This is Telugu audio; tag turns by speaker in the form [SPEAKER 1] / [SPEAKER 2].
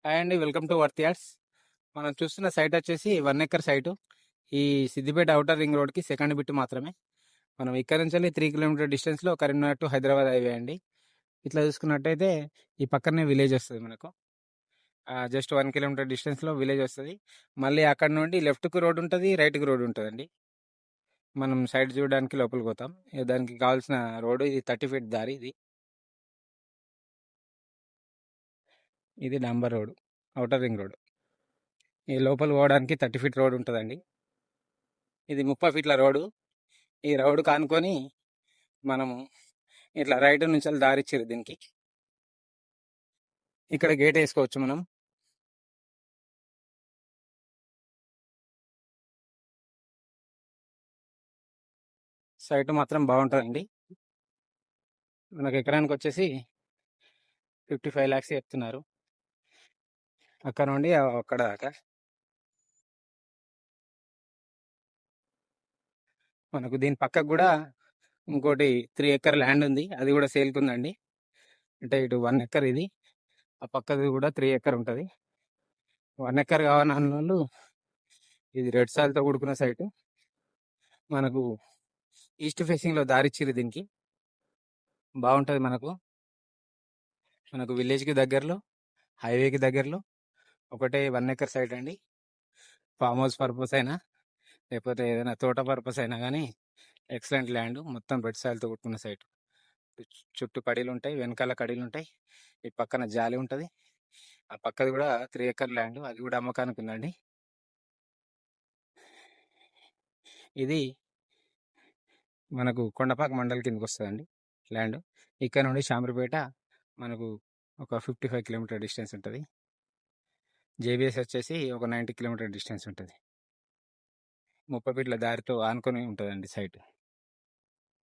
[SPEAKER 1] హాయ్ అండి, వెల్కమ్ టు వర్త్ యార్డ్స్. మనం చూస్తున్న సైట్ వచ్చేసి 1 ఎకర్ సైటు. ఈ సిద్దిపేట అవుటర్ రింగ్ రోడ్కి సెకండ్ బిట్ మాత్రమే. మనం ఇక్కడ నుంచి 3 కిలోమీటర్ డిస్టెన్స్లో కరీంనగర్ టు హైదరాబాద్ హైవే అండి. ఇట్లా చూసుకున్నట్టయితే ఈ పక్కనే విలేజ్ వస్తుంది మనకు. జస్ట్ 1 కిలోమీటర్ డిస్టెన్స్లో విలేజ్ వస్తుంది. మళ్ళీ అక్కడ నుండి లెఫ్ట్కి రోడ్ ఉంటుంది, రైట్కి రోడ్ ఉంటుందండి. మనం సైడ్ చూడడానికి లోపలికి పోతాం. దానికి కావాల్సిన రోడ్డు ఇది 30 ఫీట్ దారి. ఇది డాంబర్ రోడ్, అవుటర్ రింగ్ రోడ్. ఈ లోపల పోవడానికి 30 ఫీట్ రోడ్ ఉంటుందండి. ఇది 30 ఫీట్ల రోడ్డు. ఈ రోడ్డు కానుకొని మనము ఇట్లా రైట్ నుంచి దారిచ్చారు దీనికి. ఇక్కడ గేట్ వేసుకోవచ్చు మనం. సైట్ మాత్రం బాగుంటుందండి. మనకు ఎకరానికి వచ్చేసి 55 lakhs చెప్తున్నారు. అక్కడ నుండి అక్కడ దాకా మనకు దీని పక్కకు కూడా ఇంకోటి 3 ఎకర్ ల్యాండ్ ఉంది. అది కూడా సేల్కి ఉందండి. అంటే ఇటు 1 ఎకర్, ఇది ఆ పక్కది కూడా 3 ఎకర్ ఉంటుంది. 1 ఎకర్ కావాలన్న వాళ్ళు ఇది రెడ్ సాయిల్తో కూడుకున్న సైటు. మనకు ఈస్ట్ ఫేసింగ్లో దారిచ్చిరు దీనికి. బాగుంటుంది మనకు విలేజ్కి దగ్గరలో, హైవేకి దగ్గరలో ఒకటే 1 ఎకర్ సైట్ అండి. ఫామ్ హౌస్ పర్పస్ అయినా లేకపోతే ఏదైనా తోట పర్పస్ అయినా కానీ ఎక్సలెంట్ ల్యాండ్. మొత్తం రెడ్ సాయిల్తో కూడుకున్న సైట్. చుట్టూ కడీలు ఉంటాయి, వెనకాల కడీలు ఉంటాయి. ఈ పక్కన జాలి ఉంటుంది. ఆ పక్కది కూడా 3 ఎకర్ ల్యాండ్, అది కూడా అమ్మకానికి ఉందండి. ఇది మనకు కొండపాక మండల్ కిందకి వస్తుందండి ల్యాండ్. ఇక్కడ నుండి శామరిపేట మనకు ఒక 55 కిలోమీటర్ డిస్టెన్స్ ఉంటుంది. జేబీఎస్ వచ్చేసి ఒక 90 కిలోమీటర్ డిస్టెన్స్ ఉంటుంది. 30 ఫీట్ల దారితో ఆనుకొని ఉంటుందండి సైట్.